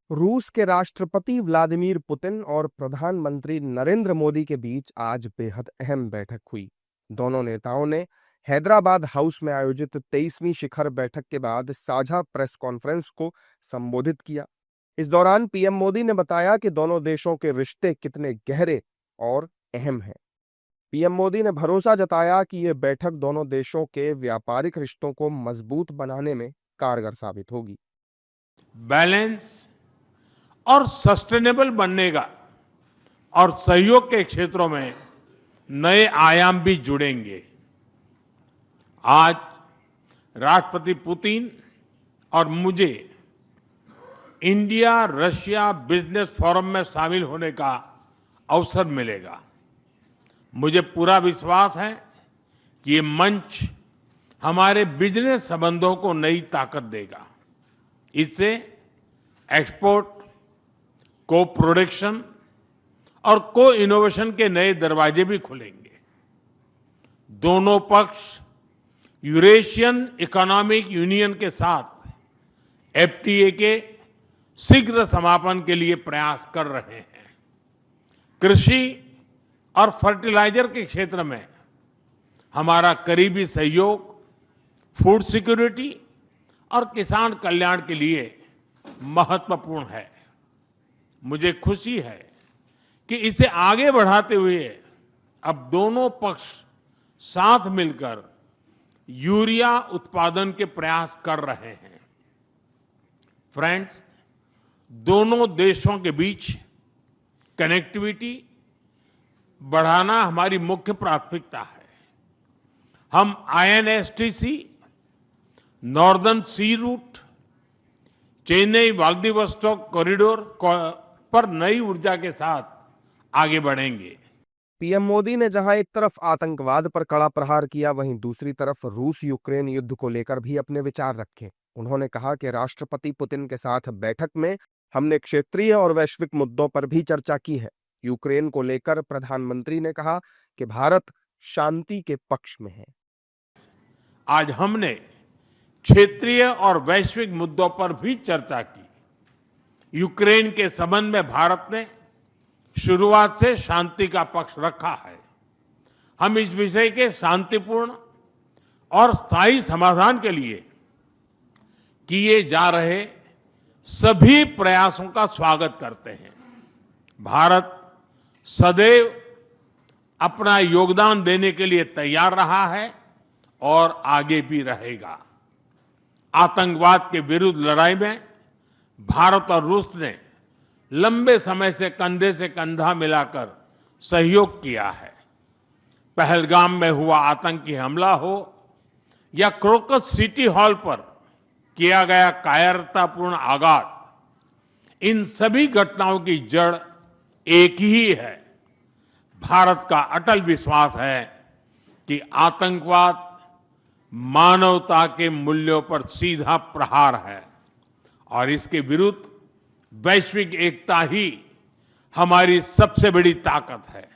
रूस के राष्ट्रपति व्लादिमीर पुतिन और प्रधानमंत्री नरेंद्र मोदी के बीच आज बेहद अहम बैठक हुई। दोनों नेताओं ने हैदराबाद हाउस में आयोजित 23वीं शिखर बैठक के बाद साझा प्रेस कॉन्फ्रेंस को संबोधित किया। इस दौरान पीएम मोदी ने बताया कि दोनों देशों के रिश्ते कितने गहरे और अहम हैं। पीएम मोदी ने भरोसा जताया कि यह बैठक दोनों देशों के व्यापारिक रिश्तों को मजबूत बनाने में कारगर साबित होगी। बैलेंस और सस्टेनेबल बनने का और सहयोग के क्षेत्रों में नए आयाम भी जुड़ेंगे। आज राष्ट्रपति पुतिन और मुझे इंडिया रशिया बिजनेस फोरम में शामिल होने का अवसर मिलेगा। मुझे पूरा विश्वास है कि ये मंच हमारे बिजनेस संबंधों को नई ताकत देगा। इससे एक्सपोर्ट, को प्रोडक्शन और को इनोवेशन के नए दरवाजे भी खुलेंगे। दोनों पक्ष यूरेशियन इकोनॉमिक यूनियन के साथ एफटीए के शीघ्र समापन के लिए प्रयास कर रहे हैं। कृषि और फर्टिलाइजर के क्षेत्र में हमारा करीबी सहयोग फूड सिक्योरिटी और किसान कल्याण के लिए महत्वपूर्ण है। मुझे खुशी है कि इसे आगे बढ़ाते हुए अब दोनों पक्ष साथ मिलकर यूरिया उत्पादन के प्रयास कर रहे हैं। फ्रेंड्स, दोनों देशों के बीच कनेक्टिविटी बढ़ाना हमारी मुख्य प्राथमिकता है। हम आईएनएसटीसी, नॉर्दर्न सी रूट, चेन्नई व्लादिवोस्टोक कॉरिडोर पर नई ऊर्जा के साथ आगे बढ़ेंगे। पीएम मोदी ने जहां एक तरफ आतंकवाद पर कड़ा प्रहार किया, वहीं दूसरी तरफ रूस यूक्रेन युद्ध को लेकर भी अपने विचार रखे। उन्होंने कहा कि राष्ट्रपति पुतिन के साथ बैठक में हमने क्षेत्रीय और वैश्विक मुद्दों पर भी चर्चा की है। यूक्रेन को लेकर प्रधानमंत्री ने कहा कि भारत शांति के पक्ष में है। आज हमने क्षेत्रीय और वैश्विक मुद्दों पर भी चर्चा की। यूक्रेन के संबंध में भारत ने शुरुआत से शांति का पक्ष रखा है। हम इस विषय के शांतिपूर्ण और स्थायी समाधान के लिए किए जा रहे सभी प्रयासों का स्वागत करते हैं। भारत सदैव अपना योगदान देने के लिए तैयार रहा है और आगे भी रहेगा। आतंकवाद के विरुद्ध लड़ाई में भारत और रूस ने लंबे समय से कंधा मिलाकर सहयोग किया है। पहलगाम में हुआ आतंकी हमला हो या क्रोकस सिटी हॉल पर किया गया कायरतापूर्ण आघात, इन सभी घटनाओं की जड़ एक ही है। भारत का अटल विश्वास है कि आतंकवाद मानवता के मूल्यों पर सीधा प्रहार है और इसके विरुद्ध वैश्विक एकता ही हमारी सबसे बड़ी ताकत है।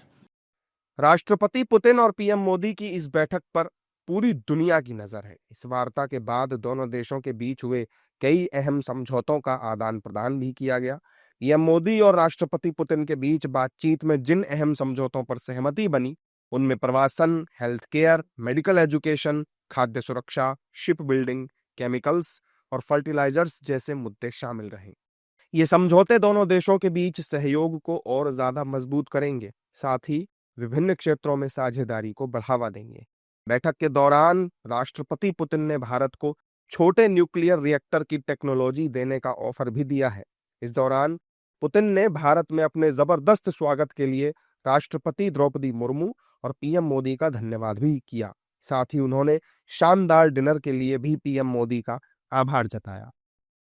राष्ट्रपति पुतिन और पीएम मोदी की इस बैठक पर पूरी दुनिया की नजर है। इस वार्ता के बाद दोनों देशों के बीच हुए कई अहम समझौतों का आदान प्रदान भी किया गया। पीएम मोदी और राष्ट्रपति पुतिन के बीच बातचीत में जिन अहम समझौतों पर सहमति बनी, उनमें प्रवासन, हेल्थ केयर, मेडिकल एजुकेशन, खाद्य सुरक्षा, शिप बिल्डिंग, केमिकल्स और फर्टिलाइजर्स जैसे मुद्दे शामिल रहे। ये समझौते दोनों देशों के बीच सहयोग को और ज्यादा मजबूत करेंगे, साथ ही विभिन्न क्षेत्रों में साझेदारी को बढ़ावा देंगे। बैठक के दौरान राष्ट्रपति पुतिन ने भारत को छोटे न्यूक्लियर रिएक्टर की टेक्नोलॉजी देने का ऑफर भी दिया है। इस दौरान पुतिन ने भारत में अपने जबरदस्त स्वागत के लिए राष्ट्रपति द्रौपदी मुर्मू और पीएम मोदी का धन्यवाद भी किया। साथ ही उन्होंने शानदार डिनर के लिए भी पीएम मोदी का आभार जताया।